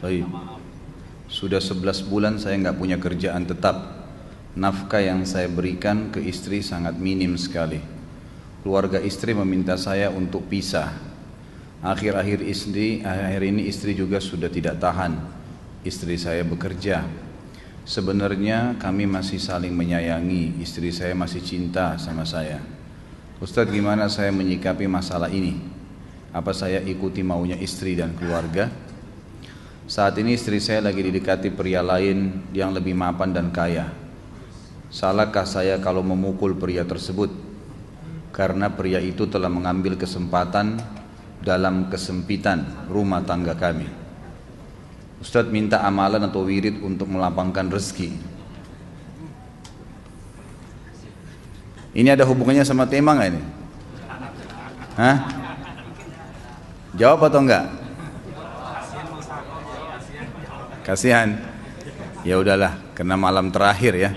Baik. Sudah 11 bulan saya nggak punya kerjaan tetap. Nafkah yang saya berikan ke istri sangat minim sekali. Keluarga istri meminta saya untuk pisah. Akhir-akhir ini istri juga sudah tidak tahan. Istri saya bekerja. Sebenarnya kami masih saling menyayangi. Istri saya masih cinta sama saya. Ustadz, gimana saya menyikapi masalah ini? Apa saya ikuti maunya istri dan keluarga? Saat ini istri saya lagi didekati pria lain yang lebih mapan dan kaya. Salahkah saya kalau memukul pria tersebut? Karena pria itu telah mengambil kesempatan dalam kesempitan rumah tangga kami. Ustadz minta amalan atau wirid untuk melapangkan rezeki. Ini ada hubungannya sama tema nggak ini? Hah? Jawab atau enggak? Kasihan. Ya udahlah, karena malam terakhir ya.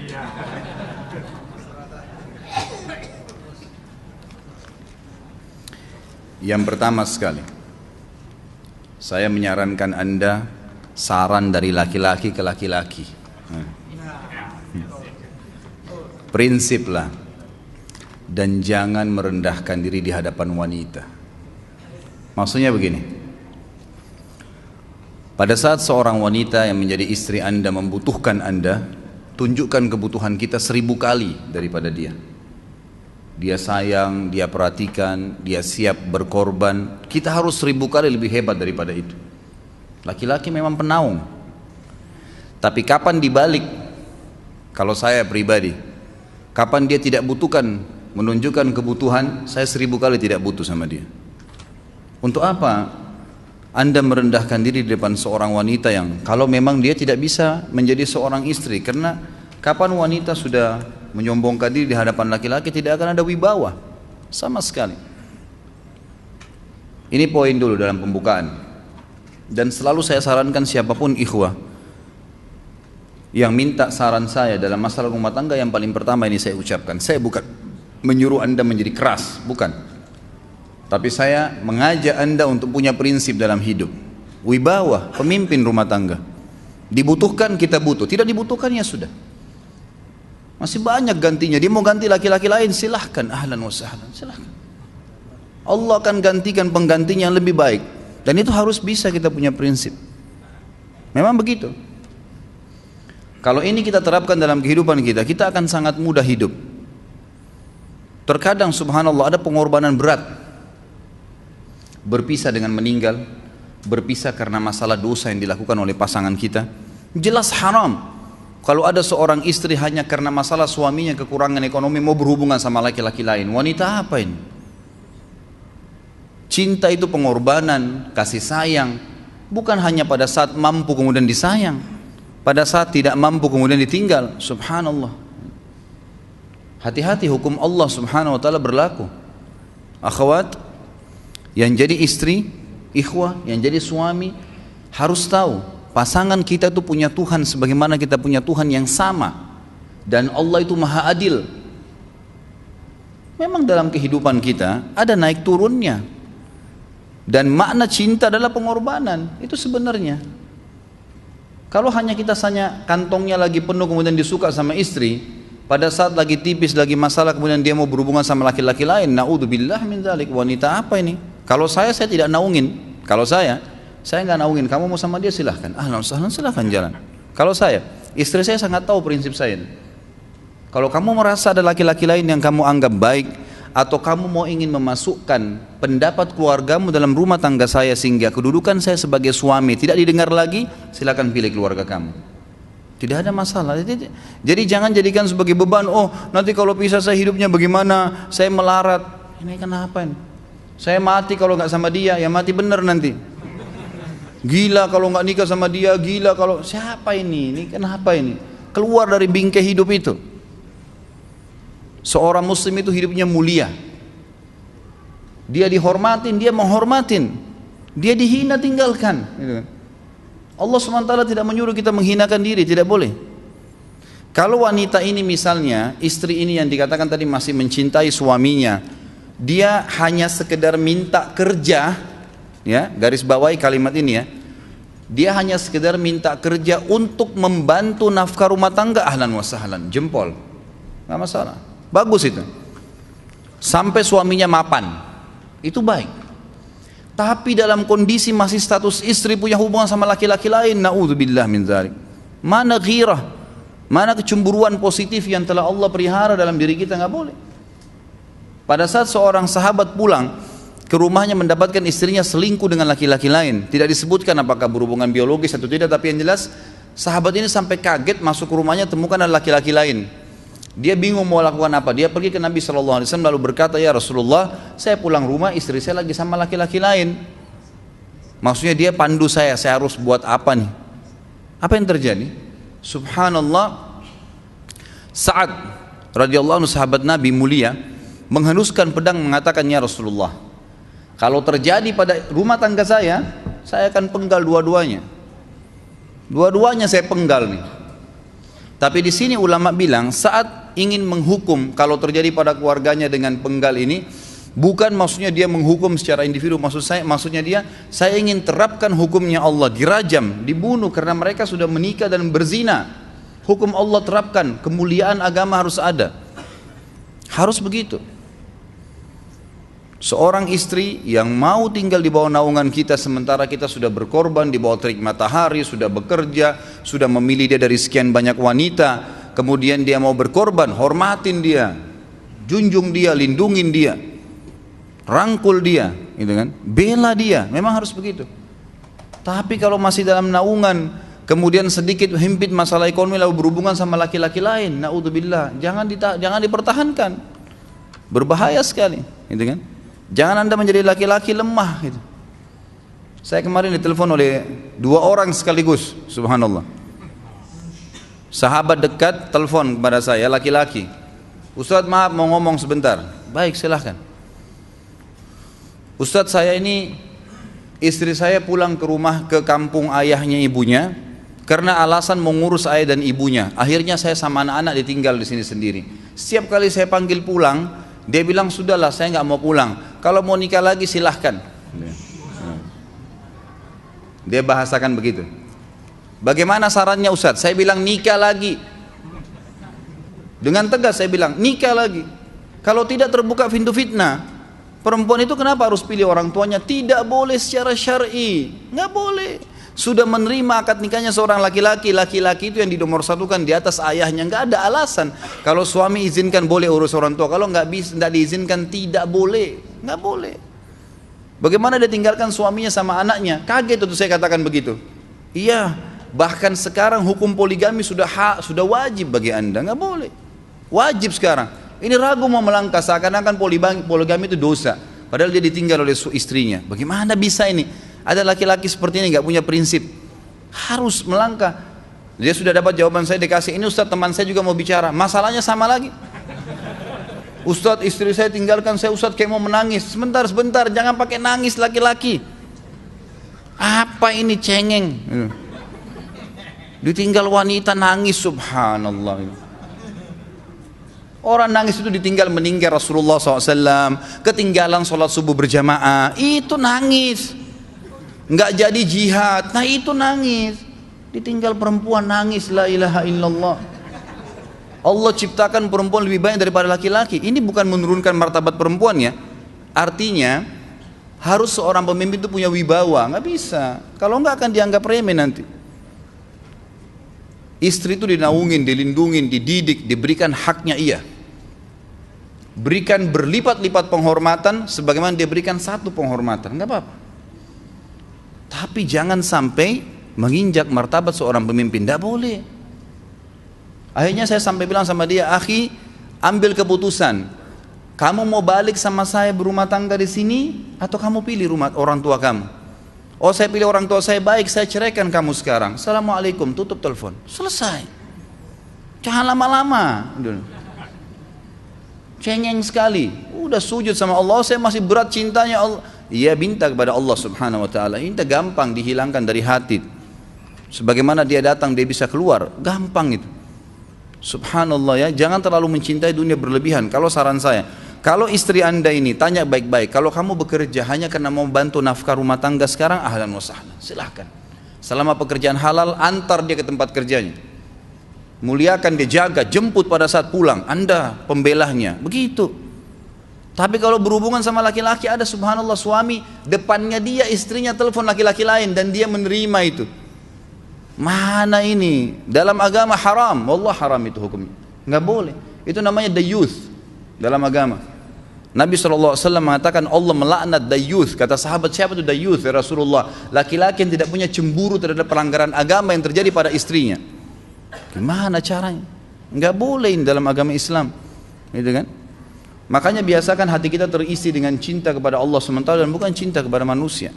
Yang pertama sekali, saya menyarankan Anda saran dari laki-laki ke laki-laki. Prinsiplah dan jangan merendahkan diri di hadapan wanita. Maksudnya begini. Pada saat seorang wanita yang menjadi istri Anda membutuhkan Anda, tunjukkan kebutuhan kita 1000 kali daripada dia. Dia sayang, dia perhatikan, dia siap berkorban. Kita harus 1000 kali lebih hebat daripada itu. Laki-laki memang penaung. Tapi kapan dibalik? Kalau saya pribadi, kapan dia tidak butuhkan, menunjukkan kebutuhan, saya 1000 kali tidak butuh sama dia. Untuk apa Anda merendahkan diri di depan seorang wanita yang kalau memang dia tidak bisa menjadi seorang istri? Karena kapan wanita sudah menyombongkan diri di hadapan laki-laki, tidak akan ada wibawa sama sekali. Ini poin dulu dalam pembukaan. Dan selalu saya sarankan siapapun ikhwah yang minta saran saya dalam masalah rumah tangga, yang paling pertama ini saya ucapkan, saya bukan menyuruh Anda menjadi keras, bukan. Tapi saya mengajak Anda untuk punya prinsip dalam hidup. Wibawa, pemimpin rumah tangga. Dibutuhkan kita butuh, tidak dibutuhkan ya sudah. Masih banyak gantinya. Dia mau ganti laki-laki lain, silahkan, ahlan wa sahlan, silahkan. Allah akan gantikan penggantinya yang lebih baik. Dan itu harus bisa kita punya prinsip. Memang begitu. Kalau ini kita terapkan dalam kehidupan kita, kita akan sangat mudah hidup. Terkadang subhanallah ada pengorbanan berat. Berpisah dengan meninggal, berpisah karena masalah dosa yang dilakukan oleh pasangan kita, jelas haram. Kalau ada seorang istri hanya karena masalah suaminya kekurangan ekonomi mau berhubungan sama laki-laki lain, wanita apa ini? Cinta itu pengorbanan, kasih sayang, bukan hanya pada saat mampu kemudian disayang, pada saat tidak mampu kemudian ditinggal. Subhanallah. Hati-hati, hukum Allah subhanahu wa ta'ala berlaku. Akhwat yang jadi istri, ikhwah yang jadi suami, harus tahu pasangan kita itu punya Tuhan sebagaimana kita punya Tuhan yang sama. Dan Allah itu maha adil. Memang dalam kehidupan kita ada naik turunnya. Dan makna cinta adalah pengorbanan. Itu sebenarnya. Kalau hanya kita kantongnya lagi penuh kemudian disuka sama istri, pada saat lagi tipis, lagi masalah kemudian dia mau berhubungan sama laki-laki lain, na'udzubillah min dzalik. Wanita apa ini? Kalau saya tidak naungin. Kalau saya nggak naungin. Kamu mau sama dia silahkan. Ahlan sahlan, silahkan jalan. Kalau saya, istri saya sangat tahu prinsip saya. Kalau kamu merasa ada laki-laki lain yang kamu anggap baik, atau kamu mau ingin memasukkan pendapat keluargamu dalam rumah tangga saya sehingga kedudukan saya sebagai suami tidak didengar lagi, silakan pilih keluarga kamu. Tidak ada masalah. Jadi jangan jadikan sebagai beban. Oh, nanti kalau pisah saya hidupnya bagaimana? Saya melarat. Ini kenapa ini? Saya mati kalau nggak sama dia, ya mati bener nanti. Gila kalau nggak nikah sama dia, gila kalau siapa ini? Ini kenapa ini? Keluar dari bingkai hidup itu. Seorang muslim itu hidupnya mulia. Dia dihormatin, dia menghormatin. Dia dihina, tinggalkan. Allah SWT tidak menyuruh kita menghinakan diri, tidak boleh. Kalau wanita ini misalnya, istri ini yang dikatakan tadi masih mencintai suaminya, dia hanya sekedar minta kerja, ya, garis bawahi kalimat ini ya, Dia hanya sekedar minta kerja untuk membantu nafkah rumah tangga, ahlan wa sahlan, jempol, nggak masalah, bagus itu. Sampai suaminya mapan, itu baik. Tapi dalam kondisi masih status istri punya hubungan sama laki-laki lain, naudzubillah min dzalik. Mana ghirah, mana kecemburuan positif yang telah Allah pelihara dalam diri kita, nggak boleh. Pada saat seorang sahabat pulang ke rumahnya mendapatkan istrinya selingkuh dengan laki-laki lain, tidak disebutkan apakah berhubungan biologis atau tidak, tapi yang jelas sahabat ini sampai kaget masuk ke rumahnya temukan ada laki-laki lain. Dia bingung mau lakukan apa. Dia pergi ke Nabi SAW lalu berkata, ya Rasulullah, saya pulang rumah istri saya lagi sama laki-laki lain. Maksudnya dia pandu saya harus buat apa nih? Apa yang terjadi? Subhanallah, Sa'ad radhiyallahu anhu sahabat Nabi mulia menghenuskan pedang mengatakan, ya Rasulullah, kalau terjadi pada rumah tangga saya akan penggal dua-duanya. Dua-duanya saya penggal nih. Tapi di sini ulama bilang saat ingin menghukum kalau terjadi pada keluarganya dengan penggal ini, bukan maksudnya dia menghukum secara individu, maksudnya saya ingin terapkan hukumnya Allah, dirajam, dibunuh karena mereka sudah menikah dan berzina. Hukum Allah terapkan, kemuliaan agama harus ada. Harus begitu. Seorang istri yang mau tinggal di bawah naungan kita sementara kita sudah berkorban di bawah terik matahari, sudah bekerja, sudah memilih dia dari sekian banyak wanita, kemudian dia mau berkorban, hormatin dia, junjung dia, lindungin dia, rangkul dia, gitu kan? Bela dia, memang harus begitu. Tapi kalau masih dalam naungan, kemudian sedikit himpit masalah ekonomi lalu berhubungan sama laki-laki lain, naudzubillah, jangan dipertahankan, berbahaya sekali, gitu kan? Jangan Anda menjadi laki-laki lemah gitu. Saya kemarin ditelepon oleh 2 orang sekaligus, subhanallah. Sahabat dekat telepon kepada saya, laki-laki. Ustadz maaf mau ngomong sebentar. Baik silahkan. Ustadz saya ini, istri saya pulang ke rumah ke kampung ayahnya ibunya karena alasan mengurus ayah dan ibunya. Akhirnya saya sama anak-anak ditinggal di sini sendiri. Setiap kali saya panggil pulang, dia bilang sudahlah saya nggak mau pulang, kalau mau nikah lagi silahkan. Dia bahasakan begitu. Bagaimana sarannya Ustadz? Saya bilang nikah lagi. Dengan tegas saya bilang nikah lagi. Kalau tidak terbuka pintu fitnah. Perempuan itu kenapa harus pilih orang tuanya? Tidak boleh secara syar'i, nggak boleh. Sudah menerima akad nikahnya seorang laki-laki, laki-laki itu yang dinomorsatukan di atas ayahnya, nggak ada alasan. Kalau suami izinkan boleh urus orang tua, kalau nggak diizinkan tidak boleh, nggak boleh. Bagaimana dia tinggalkan suaminya sama anaknya? Kaget itu saya katakan begitu. Iya, bahkan sekarang hukum poligami sudah wajib bagi Anda, nggak boleh. Wajib sekarang. Ini ragu mau melangkah seakan-akan poligami itu dosa, padahal dia ditinggal oleh istrinya. Bagaimana bisa ini? Ada laki-laki seperti ini nggak punya prinsip, harus melangkah. Dia sudah dapat jawaban saya dikasih, ini Ustadz teman saya juga mau bicara, masalahnya sama lagi. Ustadz istri saya tinggalkan saya, Ustadz kayak mau menangis. Sebentar, jangan pakai nangis laki-laki. Apa ini cengeng? Ditinggal wanita nangis, subhanallah. Orang nangis itu ditinggal meninggal Rasulullah SAW, ketinggalan sholat subuh berjamaah, itu nangis. Nggak jadi jihad, nah itu nangis. Ditinggal perempuan nangis, la ilaha illallah. Allah ciptakan perempuan lebih banyak daripada laki-laki. Ini bukan menurunkan martabat perempuan ya. Artinya harus seorang pemimpin itu punya wibawa, nggak bisa. Kalau nggak akan dianggap remeh nanti. Istri itu dinaungin, dilindungin, dididik, diberikan haknya ia. Berikan berlipat-lipat penghormatan sebagaimana dia berikan satu penghormatan, nggak apa-apa. Tapi jangan sampai menginjak martabat seorang pemimpin, tidak boleh. Akhirnya saya sampai bilang sama dia, akhi, ambil keputusan. Kamu mau balik sama saya berumah tangga di sini, atau kamu pilih rumah orang tua kamu? Oh saya pilih orang tua saya, baik saya ceraikan kamu sekarang. Assalamualaikum, tutup telepon, selesai. Jangan lama-lama. Cengeng sekali, udah sujud sama Allah, saya masih berat cintanya Allah. Ia minta kepada Allah subhanahu wa ta'ala, minta gampang dihilangkan dari hati. Sebagaimana dia datang dia bisa keluar, gampang itu. Subhanallah ya, jangan terlalu mencintai dunia berlebihan. Kalau saran saya, kalau istri anda ini tanya baik-baik, kalau kamu bekerja hanya karena mau bantu nafkah rumah tangga sekarang, ahlan wa sahlan, silahkan. Selama pekerjaan halal, antar dia ke tempat kerjanya. Muliakan dia, jaga, jemput pada saat pulang. Anda pembelahnya, begitu. Tapi kalau berhubungan sama laki-laki, ada subhanallah suami, depannya dia istrinya telepon laki-laki lain dan dia menerima itu. Mana ini? Dalam agama haram, wallah haram itu hukumnya. Nggak boleh. Itu namanya dayuth dalam agama. Nabi SAW mengatakan Allah melaknat dayuth. Kata sahabat, siapa itu dayuth ya Rasulullah? Laki-laki yang tidak punya cemburu terhadap pelanggaran agama yang terjadi pada istrinya. Gimana caranya? Nggak boleh dalam agama Islam, gitu kan? Makanya biasakan hati kita terisi dengan cinta kepada Allah SWT dan bukan cinta kepada manusia.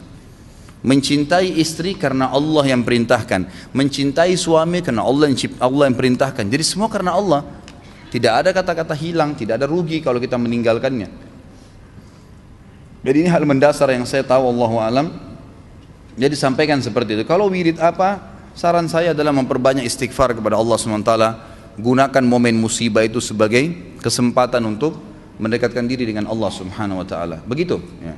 Mencintai istri karena Allah yang perintahkan, mencintai suami karena Allah yang perintahkan. Jadi semua karena Allah. Tidak ada kata-kata hilang, tidak ada rugi kalau kita meninggalkannya. Jadi ini hal mendasar yang saya tahu, Allahu alam. Jadi sampaikan seperti itu. Kalau wirid apa? Saran saya adalah memperbanyak istighfar kepada Allah SWT. Gunakan momen musibah itu sebagai kesempatan untuk mendekatkan diri dengan Allah Subhanahu wa taala. Begitu ya.